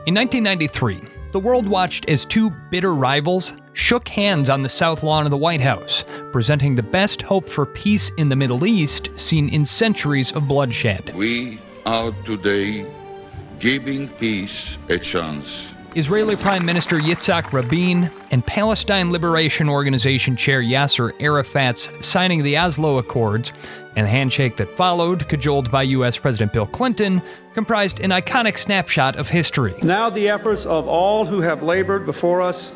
In 1993, the world watched as two bitter rivals shook hands on the South Lawn of the White House, presenting the best hope for peace in the Middle East seen in centuries of bloodshed. We are today giving peace a chance. Israeli Prime Minister Yitzhak Rabin and Palestine Liberation Organization Chair Yasser Arafat's signing the Oslo Accords and the handshake that followed, cajoled by U.S. President Bill Clinton, comprised an iconic snapshot of history. Now the efforts of all who have labored before us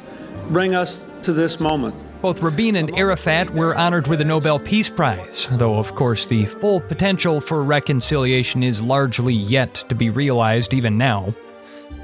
bring us to this moment. Both Rabin and Arafat were honored with a Nobel Peace Prize, though of course the full potential for reconciliation is largely yet to be realized even now.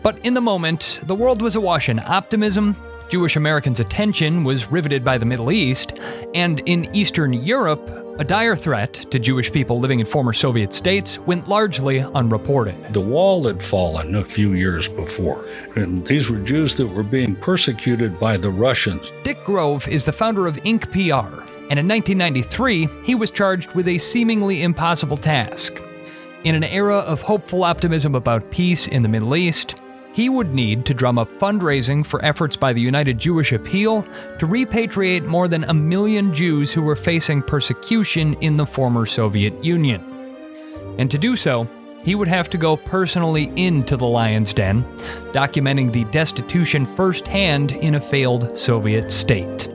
But in the moment, the world was awash in optimism, Jewish Americans' attention was riveted by the Middle East, and in Eastern Europe, a dire threat to Jewish people living in former Soviet states went largely unreported. The wall had fallen a few years before, and these were Jews that were being persecuted by the Russians. Dick Grove is the founder of Inc. PR, and in 1993, he was charged with a seemingly impossible task. In an era of hopeful optimism about peace in the Middle East, he would need to drum up fundraising for efforts by the United Jewish Appeal to repatriate more than 1 million Jews who were facing persecution in the former Soviet Union. And to do so, he would have to go personally into the lion's den, documenting the destitution firsthand in a failed Soviet state.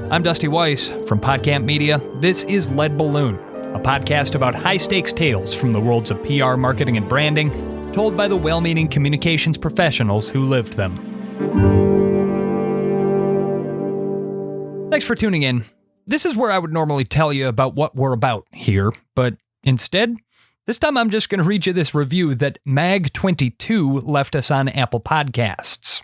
I'm Dusty Weiss from PodCamp Media. This is Lead Balloon, a podcast about high-stakes tales from the worlds of PR, marketing, and branding, told by the well-meaning communications professionals who lived them. Thanks for tuning in. This is where I would normally tell you about what we're about here, but instead, this time I'm just going to read you this review that Mag22 left us on Apple Podcasts.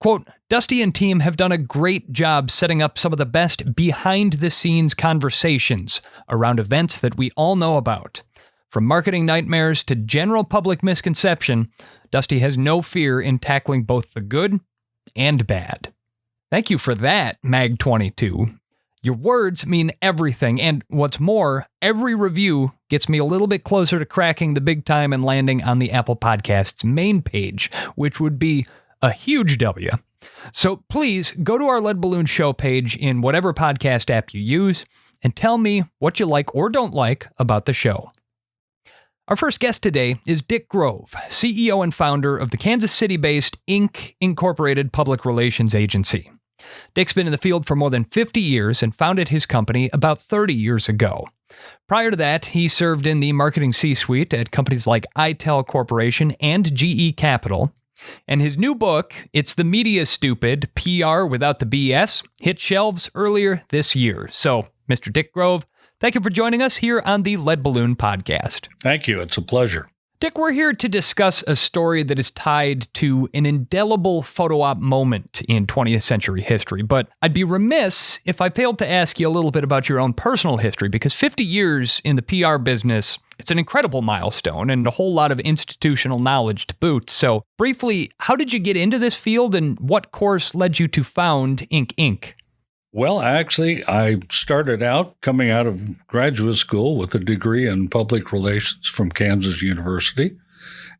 Quote, Dusty and team have done a great job setting up some of the best behind-the-scenes conversations around events that we all know about. From marketing nightmares to general public misconception, Dusty has no fear in tackling both the good and bad. Thank you for that, Mag22. Your words mean everything, and what's more, every review gets me a little bit closer to cracking the big time and landing on the Apple Podcasts main page, which would be a huge W. So please go to our Lead Balloon show page in whatever podcast app you use and tell me what you like or don't like about the show. Our first guest today is Dick Grove, CEO and founder of the Kansas City-based Inc. Incorporated Public Relations Agency. Dick's been in the field for more than 50 years and founded his company about 30 years ago. Prior to that, he served in the marketing C-suite at companies like iTel Corporation and GE Capital. And his new book, It's the Media Stupid, PR Without the BS, hit shelves earlier this year. So, Mr. Dick Grove, thank you for joining us here on the Lead Balloon Podcast. Thank you. It's a pleasure. Dick, we're here to discuss a story that is tied to an indelible photo op moment in 20th century history, but I'd be remiss if I failed to ask you a little bit about your own personal history, because 50 years in the PR business, it's an incredible milestone and a whole lot of institutional knowledge to boot. So briefly, how did you get into this field and what course led you to found Inc. Well, actually, I started out coming out of graduate school with a degree in public relations from Kansas University.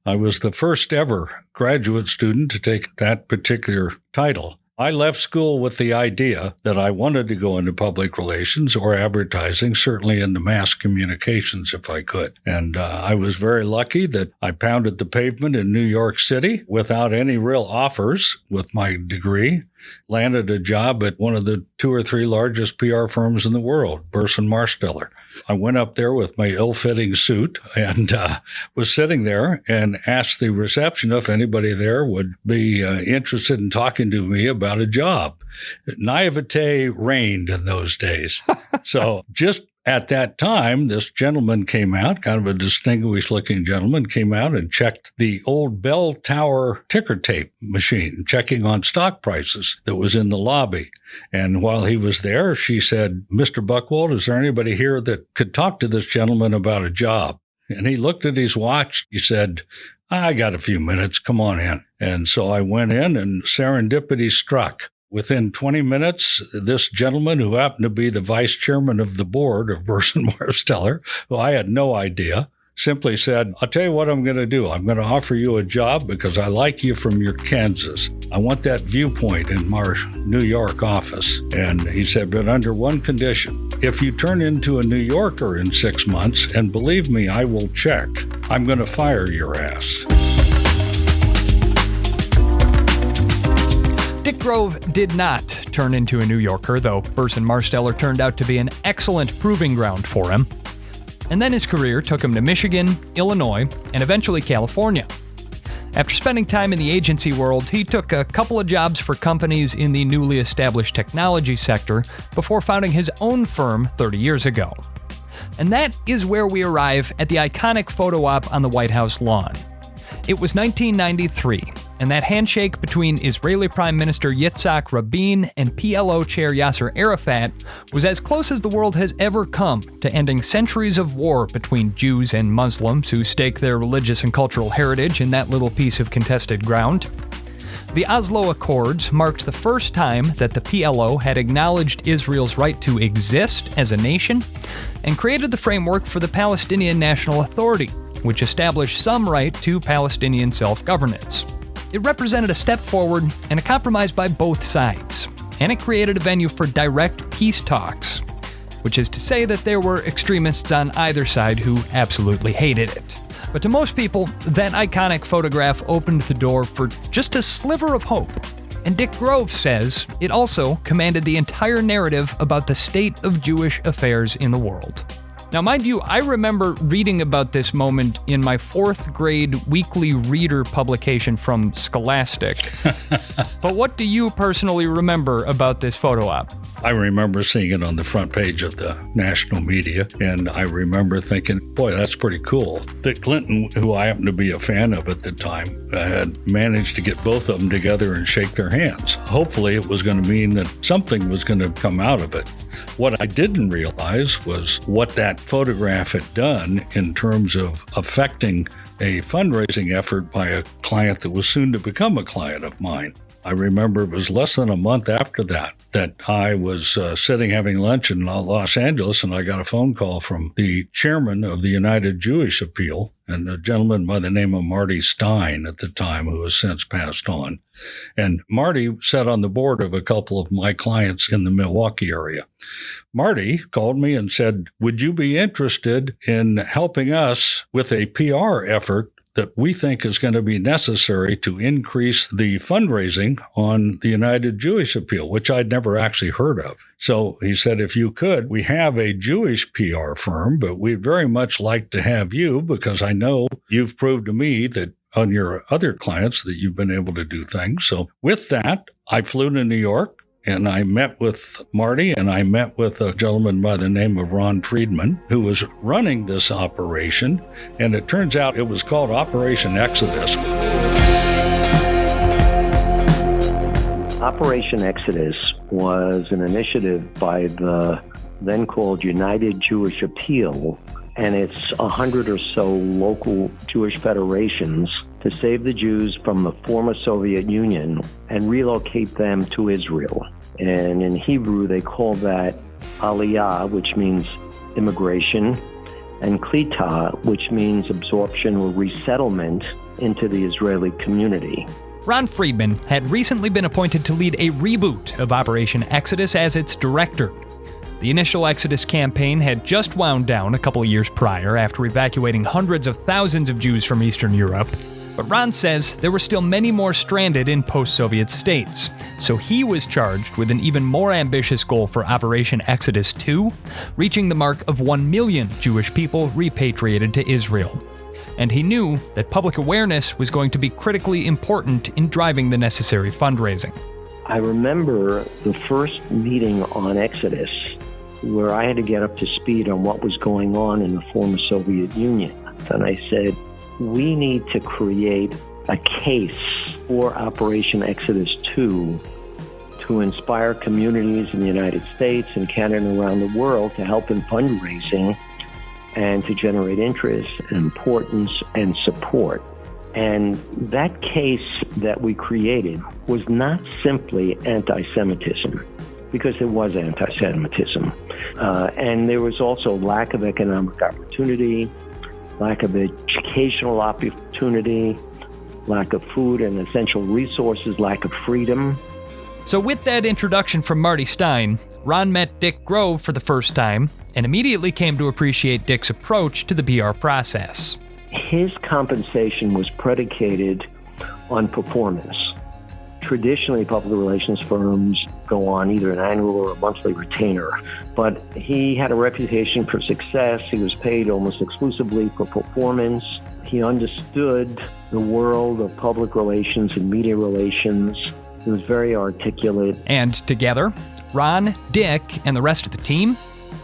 I was the first ever graduate student to take that particular title. I left school with the idea that I wanted to go into public relations or advertising, certainly into mass communications if I could. And I was very lucky that I pounded the pavement in New York City without any real offers with my degree. Landed a job at one of the 2 or 3 largest PR firms in the world, Burson Marsteller. I went up there with my ill-fitting suit and was sitting there and asked the reception if anybody there would be interested in talking to me about a job. Naivete reigned in those days. So just at that time, this gentleman came out, kind of a distinguished-looking gentleman, came out and checked the old bell tower ticker tape machine, checking on stock prices that was in the lobby. And while he was there, she said, Mr. Buchwald, is there anybody here that could talk to this gentleman about a job? And he looked at his watch. He said, I got a few minutes. Come on in. And so I went in and serendipity struck. Within 20 minutes, this gentleman, who happened to be the vice chairman of the board of Burson Marsteller, who I had no idea, simply said, I'll tell you what I'm going to do. I'm going to offer you a job because I like you from your Kansas. I want that viewpoint in our New York office. And he said, but under one condition. If you turn into a New Yorker in 6 months, and believe me, I will check, I'm going to fire your ass. Dick Grove did not turn into a New Yorker, though Burson Marsteller turned out to be an excellent proving ground for him. And then his career took him to Michigan, Illinois, and eventually California. After spending time in the agency world, he took a couple of jobs for companies in the newly established technology sector before founding his own firm 30 years ago. And that is where we arrive at the iconic photo op on the White House lawn. It was 1993, and that handshake between Israeli Prime Minister Yitzhak Rabin and PLO Chair Yasser Arafat was as close as the world has ever come to ending centuries of war between Jews and Muslims who stake their religious and cultural heritage in that little piece of contested ground. The Oslo Accords marked the first time that the PLO had acknowledged Israel's right to exist as a nation and created the framework for the Palestinian National Authority, which established some right to Palestinian self-governance. It represented a step forward and a compromise by both sides, and it created a venue for direct peace talks, which is to say that there were extremists on either side who absolutely hated it. But to most people, that iconic photograph opened the door for just a sliver of hope. And Dick Grove says it also commanded the entire narrative about the state of Jewish affairs in the world. Now, mind you, I remember reading about this moment in my 4th grade weekly reader publication from Scholastic. But what do you personally remember about this photo op? I remember seeing it on the front page of the national media, and I remember thinking, boy, that's pretty cool. That Clinton, who I happened to be a fan of at the time, had managed to get both of them together and shake their hands. Hopefully it was going to mean that something was going to come out of it. What I didn't realize was what that photograph had done in terms of affecting a fundraising effort by a client that was soon to become a client of mine. I remember it was less than a month after that I was sitting having lunch in Los Angeles, and I got a phone call from the chairman of the United Jewish Appeal, and a gentleman by the name of Marty Stein at the time, who has since passed on. And Marty sat on the board of a couple of my clients in the Milwaukee area. Marty called me and said, would you be interested in helping us with a PR effort that we think is going to be necessary to increase the fundraising on the United Jewish Appeal, which I'd never actually heard of. So he said, if you could, we have a Jewish PR firm, but we'd very much like to have you because I know you've proved to me that on your other clients that you've been able to do things. So with that, I flew to New York. And I met with Marty, and I met with a gentleman by the name of Ron Friedman, who was running this operation. And it turns out it was called Operation Exodus. Operation Exodus was an initiative by the then called United Jewish Appeal, and it's 100 or so local Jewish federations to save the Jews from the former Soviet Union and relocate them to Israel. And in Hebrew, they call that aliyah, which means immigration, and klita, which means absorption or resettlement into the Israeli community. Ron Friedman had recently been appointed to lead a reboot of Operation Exodus as its director. The initial Exodus campaign had just wound down a couple of years prior after evacuating hundreds of thousands of Jews from Eastern Europe. But Ron says there were still many more stranded in post-Soviet states, so he was charged with an even more ambitious goal for Operation Exodus 2, reaching the mark of 1 million Jewish people repatriated to Israel. And he knew that public awareness was going to be critically important in driving the necessary fundraising. I remember the first meeting on Exodus, where I had to get up to speed on what was going on in the former Soviet Union. And I said, we need to create a case for Operation Exodus 2 to inspire communities in the United States and Canada and around the world to help in fundraising and to generate interest and importance and support. And that case that we created was not simply anti-Semitism, because there was anti-Semitism. And there was also lack of economic opportunity. lack of educational opportunity, lack of food and essential resources, lack of freedom. So with that introduction from Marty Stein, Ron met Dick Grove for the first time and immediately came to appreciate Dick's approach to the PR process. His compensation was predicated on performance. Traditionally, public relations firms go on either an annual or a monthly retainer, but he had a reputation for success. He was paid almost exclusively for performance. He understood the world of public relations and media relations. He was very articulate. And together, Ron, Dick, and the rest of the team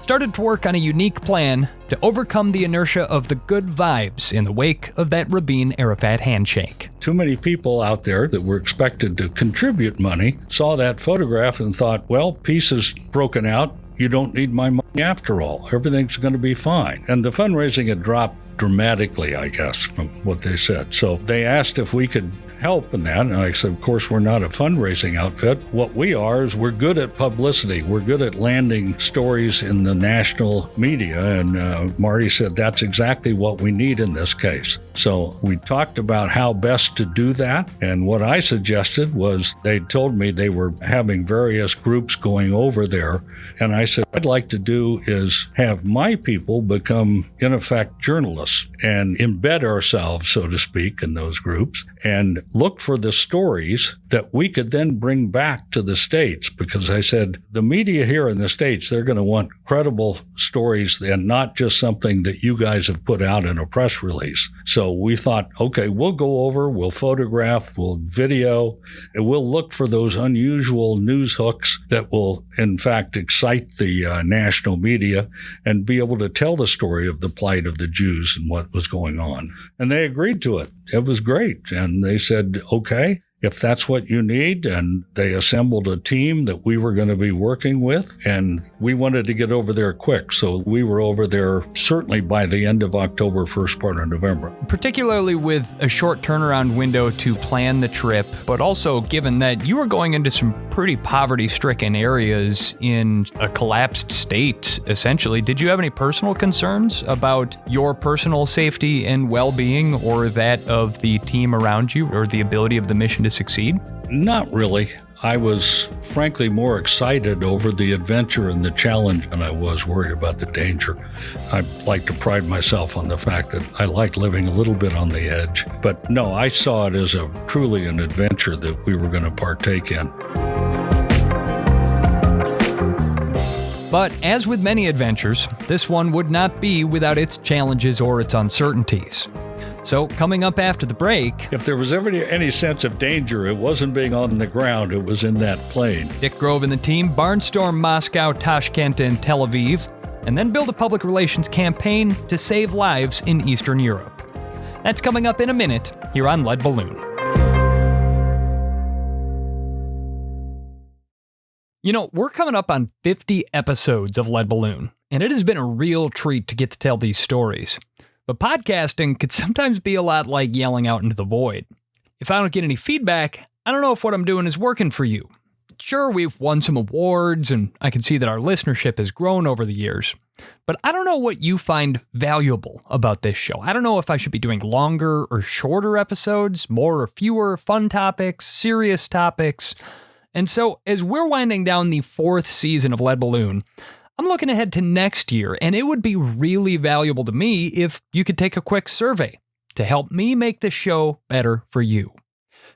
started to work on a unique plan to overcome the inertia of the good vibes in the wake of that Rabin-Arafat handshake. Too many people out there that were expected to contribute money saw that photograph and thought, well, peace is broken out. You don't need my money after all. Everything's going to be fine. And the fundraising had dropped dramatically, I guess, from what they said. So they asked if we could help in that. And I said, of course, we're not a fundraising outfit. What we are is we're good at publicity. We're good at landing stories in the national media. And Marty said, that's exactly what we need in this case. So we talked about how best to do that. And what I suggested was they told me they were having various groups going over there. And I said, what I'd like to do is have my people become, in effect, journalists and embed ourselves, so to speak, in those groups and look for the stories that we could then bring back to the States. Because I said, the media here in the States, they're going to want credible stories and not just something that you guys have put out in a press release. So we thought, okay, we'll go over, we'll photograph, we'll video, and we'll look for those unusual news hooks that will, in fact, excite the national media and be able to tell the story of the plight of the Jews and what was going on. And they agreed to it. It was great. And they said, okay, if that's what you need. And they assembled a team that we were going to be working with. And we wanted to get over there quick. So we were over there certainly by the end of October, first part of November. Particularly with a short turnaround window to plan the trip, but also given that you were going into some pretty poverty-stricken areas in a collapsed state, essentially. Did you have any personal concerns about your personal safety and well-being or that of the team around you or the ability of the mission to succeed? Not really. I was frankly more excited over the adventure and the challenge than I was worried about the danger. I like to pride myself on the fact that I like living a little bit on the edge. But no, I saw it as truly an adventure that we were going to partake in. But as with many adventures, this one would not be without its challenges or its uncertainties. So, coming up after the break... If there was ever any sense of danger, it wasn't being on the ground, it was in that plane. Dick Grove and the team barnstorm Moscow, Tashkent, and Tel Aviv, and then build a public relations campaign to save lives in Eastern Europe. That's coming up in a minute here on Lead Balloon. You know, we're coming up on 50 episodes of Lead Balloon, and it has been a real treat to get to tell these stories. But podcasting could sometimes be a lot like yelling out into the void. If I don't get any feedback, I don't know if what I'm doing is working for you. Sure, we've won some awards, and I can see that our listenership has grown over the years. But I don't know what you find valuable about this show. I don't know if I should be doing longer or shorter episodes, more or fewer, fun topics, serious topics. And so, as we're winding down the 4th season of Lead Balloon, I'm looking ahead to next year, and it would be really valuable to me if you could take a quick survey to help me make the show better for you.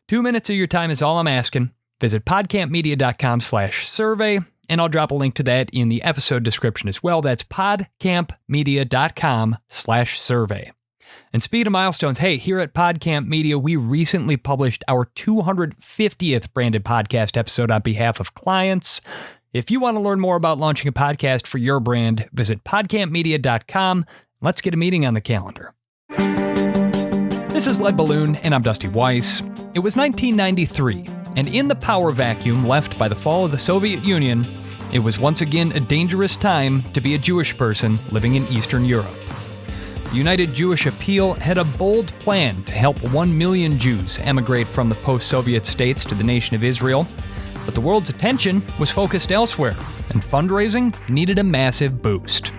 2 minutes of your time is all I'm asking. Visit podcampmedia.com/survey, and I'll drop a link to that in the episode description as well. That's podcampmedia.com/survey. And speed of milestones, hey, here at PodCamp Media, we recently published our 250th branded podcast episode on behalf of clients. If you want to learn more about launching a podcast for your brand, visit podcampmedia.com. Let's get a meeting on the calendar. This is Lead Balloon, and I'm Dusty Weiss. It was 1993, and in the power vacuum left by the fall of the Soviet Union, it was once again a dangerous time to be a Jewish person living in Eastern Europe. The United Jewish Appeal had a bold plan to help 1 million Jews emigrate from the post-Soviet states to the nation of Israel. But the world's attention was focused elsewhere, and fundraising needed a massive boost.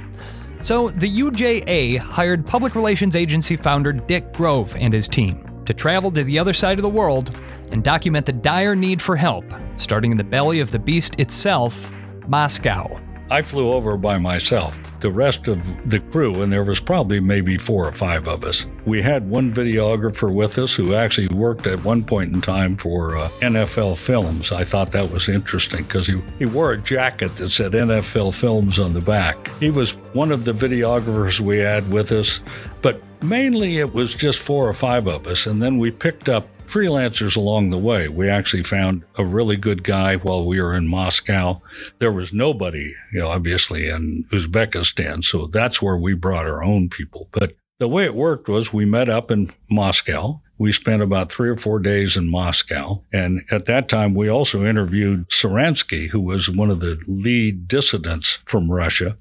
So the UJA hired public relations agency founder Dick Grove and his team to travel to the other side of the world and document the dire need for help, starting in the belly of the beast itself, Moscow. I flew over by myself. The rest of the crew, and there was probably maybe 4 or 5 of us, we had one videographer with us who actually worked at one point in time for NFL Films. I thought that was interesting because he wore a jacket that said NFL Films on the back. He was one of the videographers we had with us, but mainly it was just 4 or 5 of us, and then we picked up freelancers along the way. We actually found a really good guy while we were in Moscow. There was nobody, obviously in Uzbekistan, so that's where we brought our own people. But the way it worked was we met up in Moscow. We spent about 3 or 4 days in Moscow. And at that time, we also interviewed Saransky, who was one of the lead dissidents from Russia.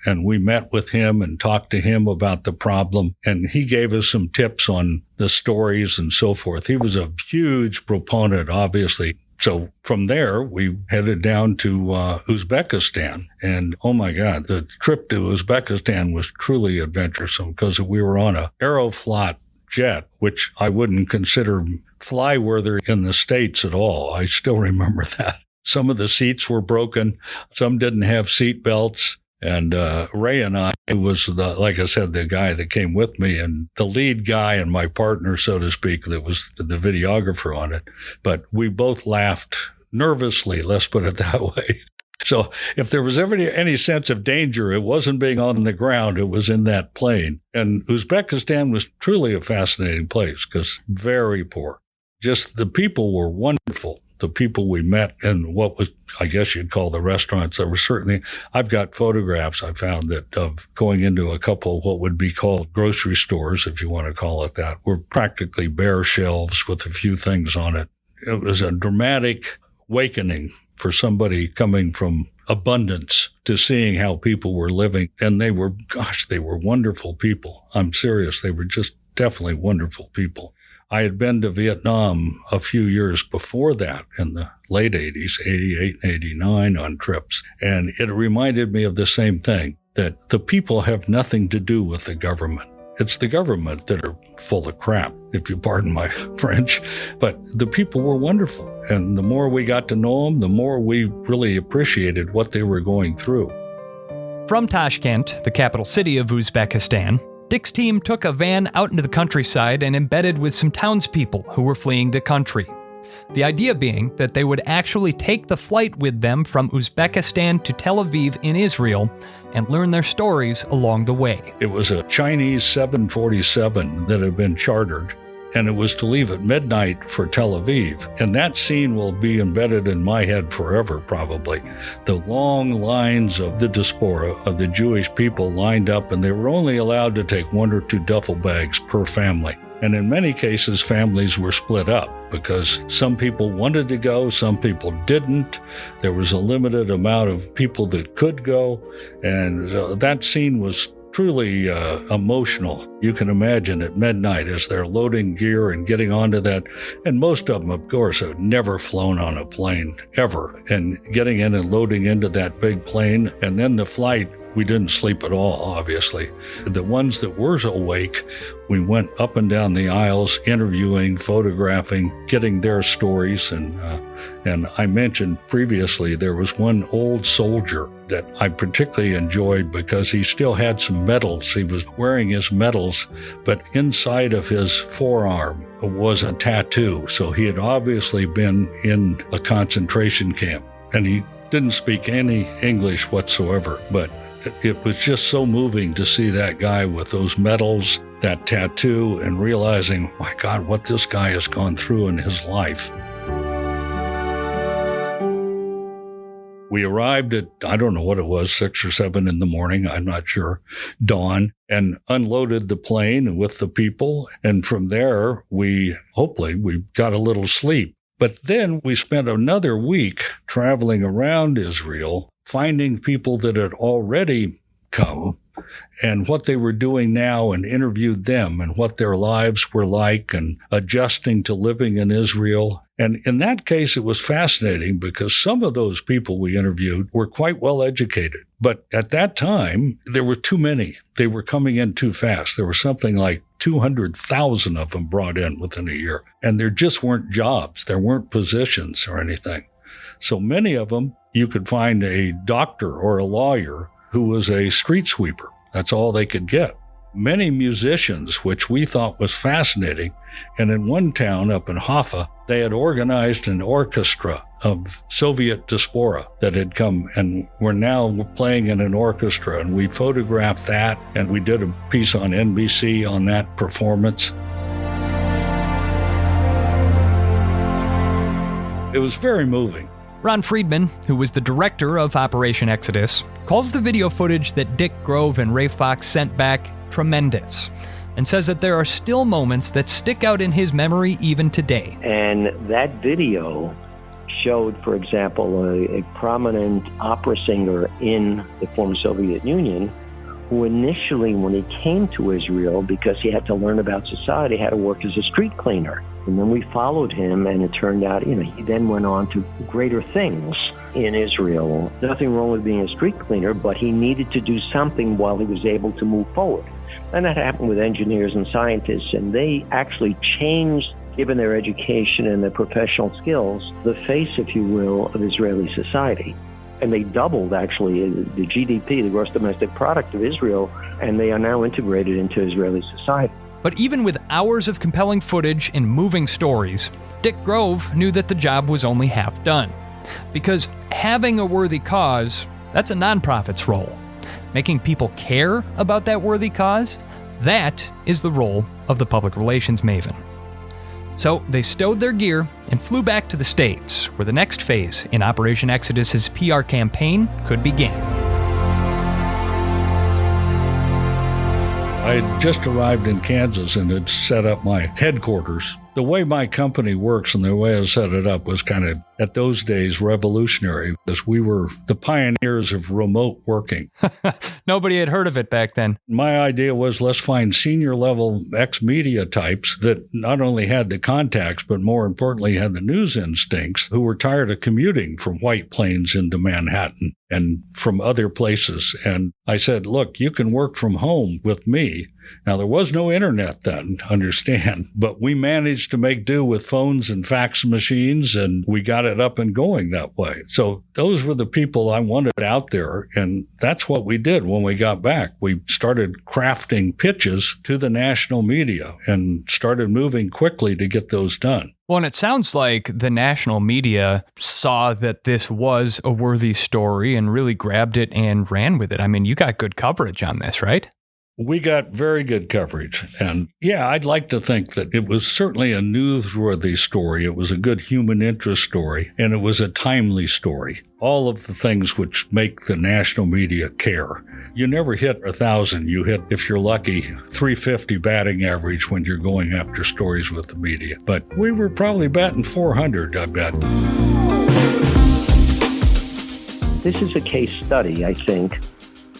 And we met with him and talked to him about the problem. And he gave us some tips on the stories and so forth. He was a huge proponent, obviously. So from there, we headed down to Uzbekistan. And oh my God, the trip to Uzbekistan was truly adventuresome because we were on a Aeroflot jet, which I wouldn't consider fly-worthy in the States at all. I still remember that. Some of the seats were broken. Some didn't have seat belts. And Ray and I, who was, like I said, the guy that came with me and the lead guy and my partner, so to speak, that was the videographer on it. But we both laughed nervously, let's put it that way. So if there was ever any sense of danger, it wasn't being on the ground, it was in that plane. And Uzbekistan was truly a fascinating place because very poor. Just the people were wonderful. The people we met in what was, I guess you'd call the restaurants, that were certainly, I've got photographs I found that of going into a couple of what would be called grocery stores, if you want to call it that, were practically bare shelves with a few things on it. It was a dramatic awakening for somebody coming from abundance to seeing how people were living. And they were wonderful people. I'm serious. They were just definitely wonderful people. I had been to Vietnam a few years before that in the late 80s, 88 and 89 on trips. And it reminded me of the same thing, that the people have nothing to do with the government. It's the government that are full of crap, if you pardon my French. But the people were wonderful. And the more we got to know them, the more we really appreciated what they were going through. From Tashkent, the capital city of Uzbekistan, Dick's team took a van out into the countryside and embedded with some townspeople who were fleeing the country. The idea being that they would actually take the flight with them from Uzbekistan to Tel Aviv in Israel and learn their stories along the way. It was a Chinese 747 that had been chartered, and it was to leave at midnight for Tel Aviv. And that scene will be embedded in my head forever, probably. The long lines of the diaspora, of the Jewish people lined up, and they were only allowed to take 1 or 2 duffel bags per family. And in many cases, families were split up because some people wanted to go, some people didn't. There was a limited amount of people that could go. And that scene was truly emotional. You can imagine at midnight as they're loading gear and getting onto that. And most of them, of course, have never flown on a plane, ever. And getting in and loading into that big plane. And then the flight, we didn't sleep at all, obviously. The ones that were awake, we went up and down the aisles, interviewing, photographing, getting their stories. And I mentioned previously, there was one old soldier that I particularly enjoyed because he still had some medals. He was wearing his medals, but inside of his forearm was a tattoo. So he had obviously been in a concentration camp, and he didn't speak any English whatsoever, but it was just so moving to see that guy with those medals, that tattoo, and realizing, my God, what this guy has gone through in his life. We arrived at, I don't know what it was, 6 or 7 in the morning, I'm not sure, dawn, and unloaded the plane with the people. And from there, we got a little sleep. But then we spent another week traveling around Israel, finding people that had already come and what they were doing now, and interviewed them and what their lives were like, and adjusting to living in Israel. And in that case, it was fascinating because some of those people we interviewed were quite well educated. But at that time, there were too many. They were coming in too fast. There was something like 200,000 of them brought in within a year. And there just weren't jobs. There weren't positions or anything. So many of them, you could find a doctor or a lawyer who was a street sweeper. That's all they could get. Many musicians, which we thought was fascinating. And in one town up in Haifa, they had organized an orchestra of Soviet diaspora that had come and were now playing in an orchestra. And we photographed that, and we did a piece on NBC on that performance. It was very moving. Ron Friedman, who was the director of Operation Exodus, calls the video footage that Dick Grove and Ray Fox sent back tremendous, and says that there are still moments that stick out in his memory even today. And that video showed, for example, a prominent opera singer in the former Soviet Union who initially, when he came to Israel, because he had to learn about society, had to work as a street cleaner. And then we followed him, and it turned out, he then went on to greater things in Israel. Nothing wrong with being a street cleaner, but he needed to do something while he was able to move forward. And that happened with engineers and scientists, and they actually changed, given their education and their professional skills, the face, if you will, of Israeli society. And they doubled, actually, the GDP, the gross domestic product of Israel, and they are now integrated into Israeli society. But even with hours of compelling footage and moving stories, Dick Grove knew that the job was only half done. Because having a worthy cause, that's a nonprofit's role. Making people care about that worthy cause, that is the role of the public relations maven. So they stowed their gear and flew back to the States, where the next phase in Operation Exodus's PR campaign could begin. I had just arrived in Kansas and had set up my headquarters. The way my company works and the way I set it up was kind of, at those days, revolutionary, because we were the pioneers of remote working. Nobody had heard of it back then. My idea was, let's find senior-level ex-media types that not only had the contacts, but more importantly, had the news instincts, who were tired of commuting from White Plains into Manhattan and from other places. And I said, look, you can work from home with me. Now, there was no internet then, understand, but we managed to make do with phones and fax machines, and we got it up and going that way. So those were the people I wanted out there, and that's what we did when we got back. We started crafting pitches to the national media and started moving quickly to get those done. Well, and it sounds like the national media saw that this was a worthy story and really grabbed it and ran with it. I mean, you got good coverage on this, right? We got very good coverage. And yeah, I'd like to think that it was certainly a newsworthy story. It was a good human interest story, and it was a timely story. All of the things which make the national media care. You never hit 1,000. You hit, if you're lucky, 350 batting average when you're going after stories with the media. But we were probably batting 400, I bet. This is a case study, I think,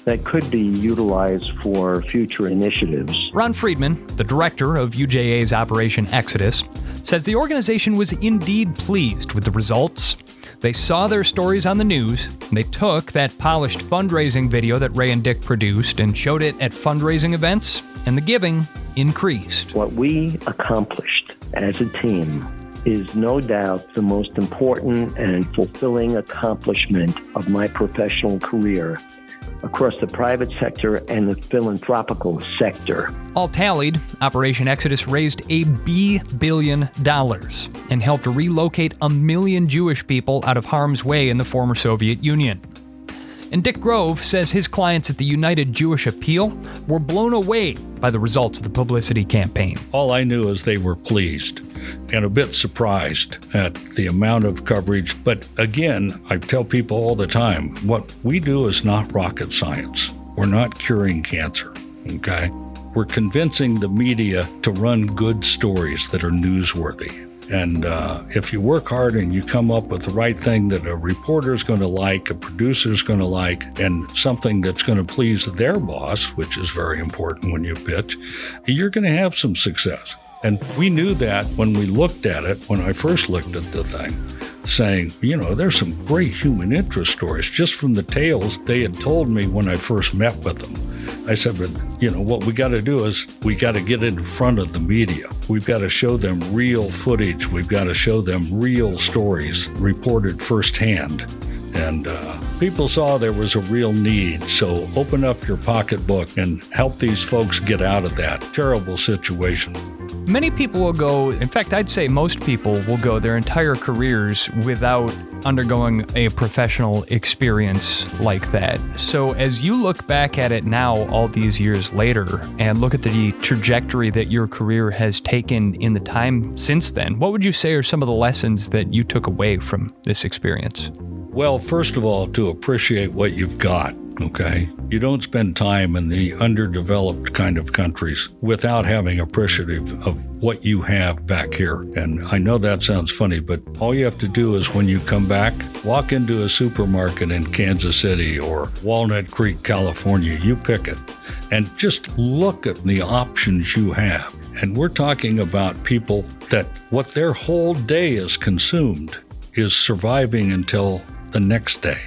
that could be utilized for future initiatives. Ron Friedman, the director of UJA's Operation Exodus, says the organization was indeed pleased with the results. They saw their stories on the news, and they took that polished fundraising video that Ray and Dick produced and showed it at fundraising events, and the giving increased. What we accomplished as a team is no doubt the most important and fulfilling accomplishment of my professional career across the private sector and the philanthropical sector. All tallied, Operation Exodus raised $1 billion and helped relocate 1 million Jewish people out of harm's way in the former Soviet Union. And Dick Grove says his clients at the United Jewish Appeal were blown away by the results of the publicity campaign. All I knew is they were pleased and a bit surprised at the amount of coverage. But again, I tell people all the time, what we do is not rocket science. We're not curing cancer, okay? We're convincing the media to run good stories that are newsworthy. And if you work hard and you come up with the right thing that a reporter's going to like, a producer's going to like, and something that's going to please their boss, which is very important when you pitch, you're going to have some success. And we knew that when we looked at it, when I first looked at the thing, saying, there's some great human interest stories just from the tales they had told me when I first met with them. I said, but, what we got to do is we got to get in front of the media. We've got to show them real footage. We've got to show them real stories reported firsthand. And people saw there was a real need. So open up your pocketbook and help these folks get out of that terrible situation. Many people will go, in fact, I'd say most people will go their entire careers without undergoing a professional experience like that. So as you look back at it now, all these years later, and look at the trajectory that your career has taken in the time since then, what would you say are some of the lessons that you took away from this experience? Well, first of all, to appreciate what you've got, okay? You don't spend time in the underdeveloped kind of countries without having appreciative of what you have back here. And I know that sounds funny, but all you have to do is when you come back, walk into a supermarket in Kansas City or Walnut Creek, California, you pick it, and just look at the options you have. And we're talking about people that what their whole day is consumed is surviving until the next day.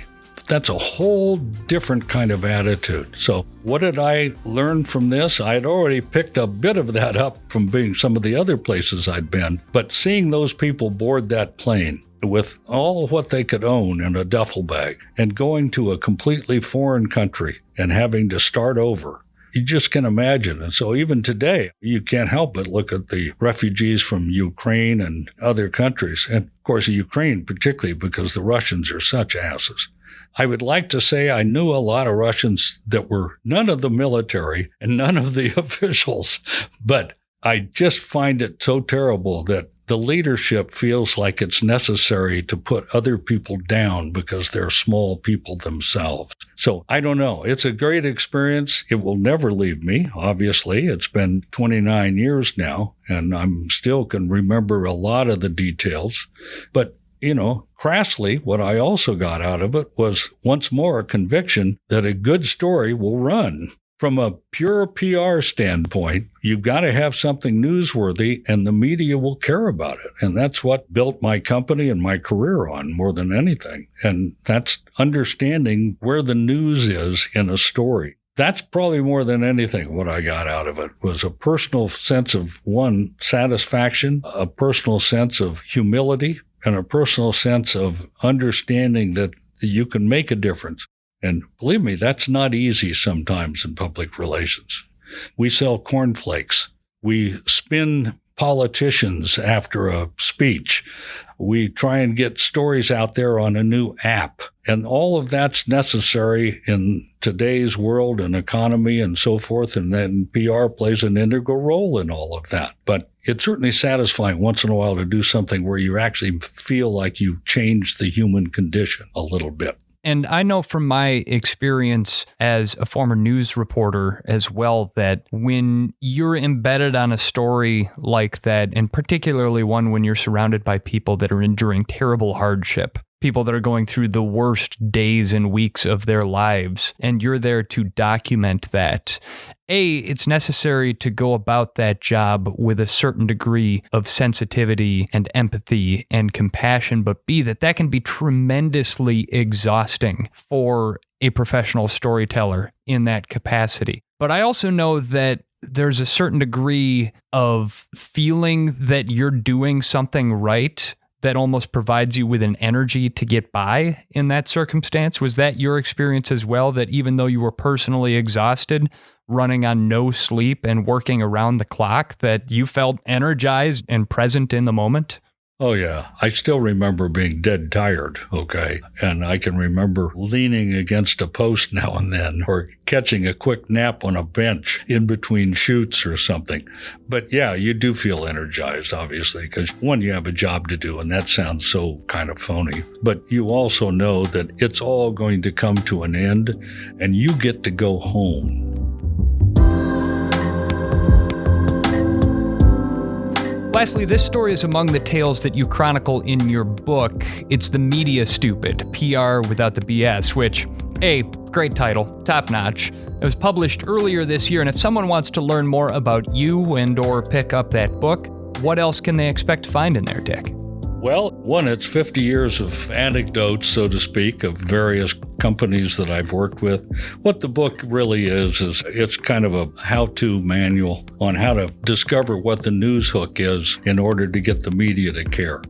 That's a whole different kind of attitude. So what did I learn from this? I had already picked a bit of that up from being some of the other places I'd been, but seeing those people board that plane with all of what they could own in a duffel bag and going to a completely foreign country and having to start over, you just can imagine. And so even today, you can't help but look at the refugees from Ukraine and other countries. And of course, Ukraine particularly because the Russians are such asses. I would like to say I knew a lot of Russians that were none of the military and none of the officials, but I just find it so terrible that the leadership feels like it's necessary to put other people down because they're small people themselves. So I don't know. It's a great experience. It will never leave me, obviously. It's been 29 years now, and I'm still can remember a lot of the details. But crassly, what I also got out of it was once more a conviction that a good story will run. From a pure PR standpoint, you've got to have something newsworthy and the media will care about it. And that's what built my company and my career on more than anything. And that's understanding where the news is in a story. That's probably more than anything what I got out of it was a personal sense of, one, satisfaction, a personal sense of humility, and a personal sense of understanding that you can make a difference. And believe me, that's not easy sometimes in public relations. We sell cornflakes. We spin politicians after a speech. We try and get stories out there on a new app. And all of that's necessary in today's world and economy and so forth. And then PR plays an integral role in all of that. But it's certainly satisfying once in a while to do something where you actually feel like you've changed the human condition a little bit. And I know from my experience as a former news reporter as well that when you're embedded on a story like that, and particularly one when you're surrounded by people that are enduring terrible hardship, people that are going through the worst days and weeks of their lives, and you're there to document that, A, it's necessary to go about that job with a certain degree of sensitivity and empathy and compassion, but B, that can be tremendously exhausting for a professional storyteller in that capacity. But I also know that there's a certain degree of feeling that you're doing something right that almost provides you with an energy to get by in that circumstance. Was that your experience as well, that even though you were personally exhausted, running on no sleep and working around the clock, that you felt energized and present in the moment? Oh, yeah. I still remember being dead tired, okay? And I can remember leaning against a post now and then or catching a quick nap on a bench in between shoots or something. But yeah, you do feel energized, obviously, because one, you have a job to do, and that sounds so kind of phony. But you also know that it's all going to come to an end, and you get to go home. Lastly, this story is among the tales that you chronicle in your book. It's the media stupid, PR without the BS, which Great title, top notch. It was published earlier this year, and if someone wants to learn more about you and or pick up that book, what else can they expect to find in there, Dick? Well, one, it's 50 years of anecdotes, so to speak, of various companies that I've worked with. What the book really is it's kind of a how-to manual on how to discover what the news hook is in order to get the media to care.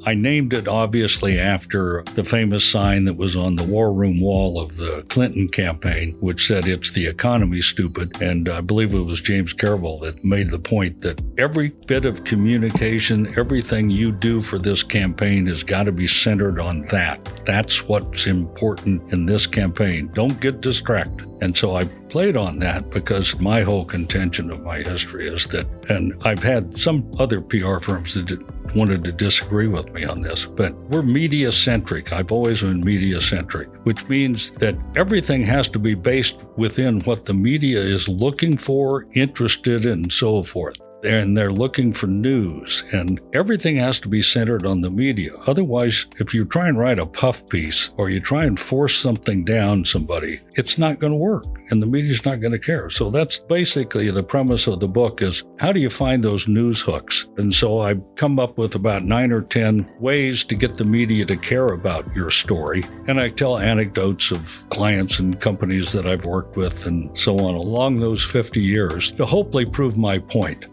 I named it, obviously, after the famous sign that was on the war room wall of the Clinton campaign, which said, "It's the economy, stupid." And I believe it was James Carville that made the point that every bit of communication, everything you do for this campaign has got to be centered on that. That's what's important in this campaign. Don't get distracted. And so I played on that because my whole contention of my history is that, and I've had some other PR firms that wanted to disagree with me on this, but we're media-centric. I've always been media-centric, which means that everything has to be based within what the media is looking for, interested in, and so forth. And they're looking for news, and everything has to be centered on the media. Otherwise, if you try and write a puff piece or you try and force something down somebody, it's not going to work, and the media's not going to care. So that's basically the premise of the book is, how do you find those news hooks? And so I've come up with about 9 or 10 ways to get the media to care about your story. And I tell anecdotes of clients and companies that I've worked with and so on along those 50 years to hopefully prove my point.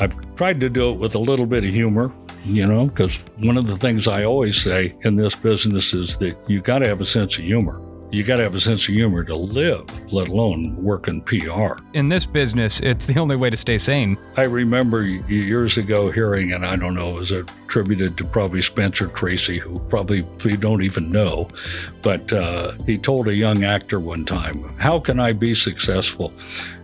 I've tried to do it with a little bit of humor, because one of the things I always say in this business is that you got to have a sense of humor. You got to have a sense of humor to live, let alone work in PR. In this business, it's the only way to stay sane. I remember years ago hearing, and I don't know, it was attributed to probably Spencer Tracy, who probably you don't even know, but he told a young actor one time, "How can I be successful?"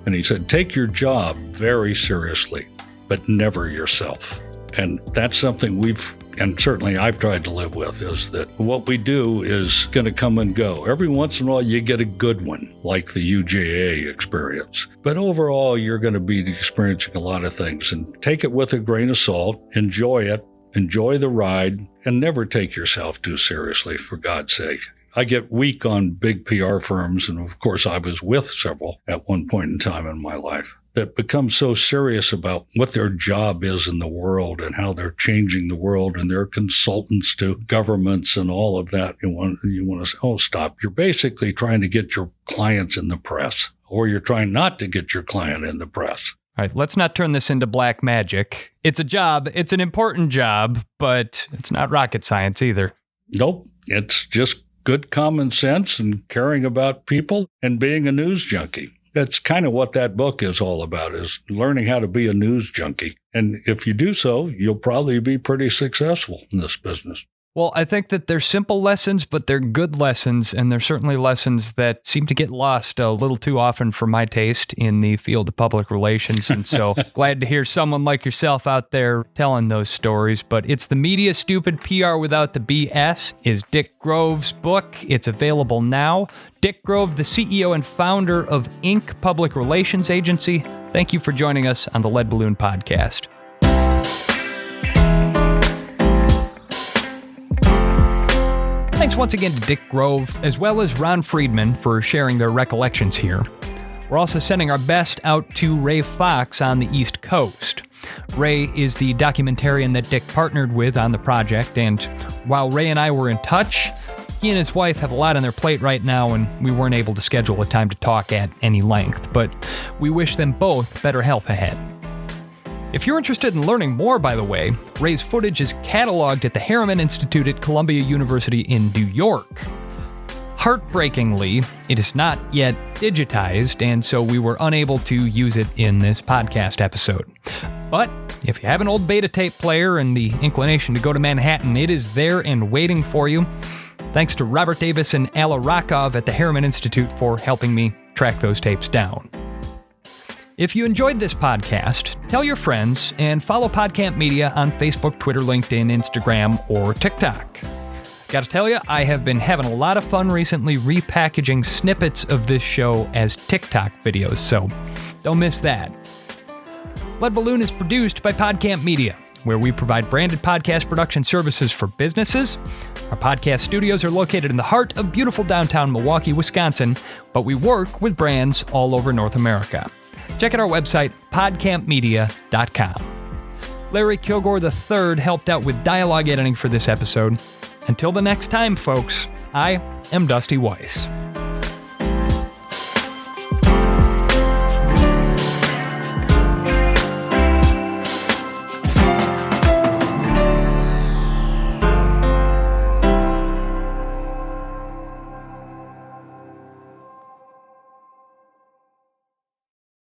And he said, "Take your job very seriously, but never yourself." And that's something and certainly I've tried to live with, is that what we do is going to come and go. Every once in a while you get a good one, like the UJA experience. But overall, you're going to be experiencing a lot of things, and take it with a grain of salt, enjoy it, enjoy the ride, and never take yourself too seriously, for God's sake. I get weak on big PR firms, and of course I was with several at one point in time in my life, that become so serious about what their job is in the world and how they're changing the world, and they're consultants to governments and all of that. You want to say, "Oh, stop. You're basically trying to get your clients in the press, or you're trying not to get your client in the press." All right, let's not turn this into black magic. It's a job. It's an important job, but it's not rocket science either. Nope. It's just good common sense and caring about people and being a news junkie. That's kind of what that book is all about, is learning how to be a news junkie. And if you do so, you'll probably be pretty successful in this business. Well, I think that they're simple lessons, but they're good lessons, and they're certainly lessons that seem to get lost a little too often for my taste in the field of public relations. And so glad to hear someone like yourself out there telling those stories. But It's the Media Stupid PR Without the BS is Dick Grove's book. It's available now. Dick Grove, the CEO and founder of Inc. Public Relations Agency. Thank you for joining us on the Lead Balloon Podcast. Thanks once again to Dick Grove, as well as Ron Friedman, for sharing their recollections here. We're also sending our best out to Ray Fox on the East Coast. Ray is the documentarian that Dick partnered with on the project, and while Ray and I were in touch, he and his wife have a lot on their plate right now, and we weren't able to schedule a time to talk at any length, but we wish them both better health ahead. If you're interested in learning more, by the way, Ray's footage is cataloged at the Harriman Institute at Columbia University in New York. Heartbreakingly, it is not yet digitized, and so we were unable to use it in this podcast episode. But if you have an old beta tape player and the inclination to go to Manhattan, it is there and waiting for you. Thanks to Robert Davis and Alla Rakov at the Harriman Institute for helping me track those tapes down. If you enjoyed this podcast, tell your friends and follow Podcamp Media on Facebook, Twitter, LinkedIn, Instagram, or TikTok. Gotta tell you, I have been having a lot of fun recently repackaging snippets of this show as TikTok videos, so don't miss that. Lead Balloon is produced by Podcamp Media. where we provide branded podcast production services for businesses. Our podcast studios are located in the heart of beautiful downtown Milwaukee, Wisconsin, but we work with brands all over North America. Check out our website, podcampmedia.com. Larry Kilgore III helped out with dialogue editing for this episode. Until the next time, folks, I am Dusty Weiss.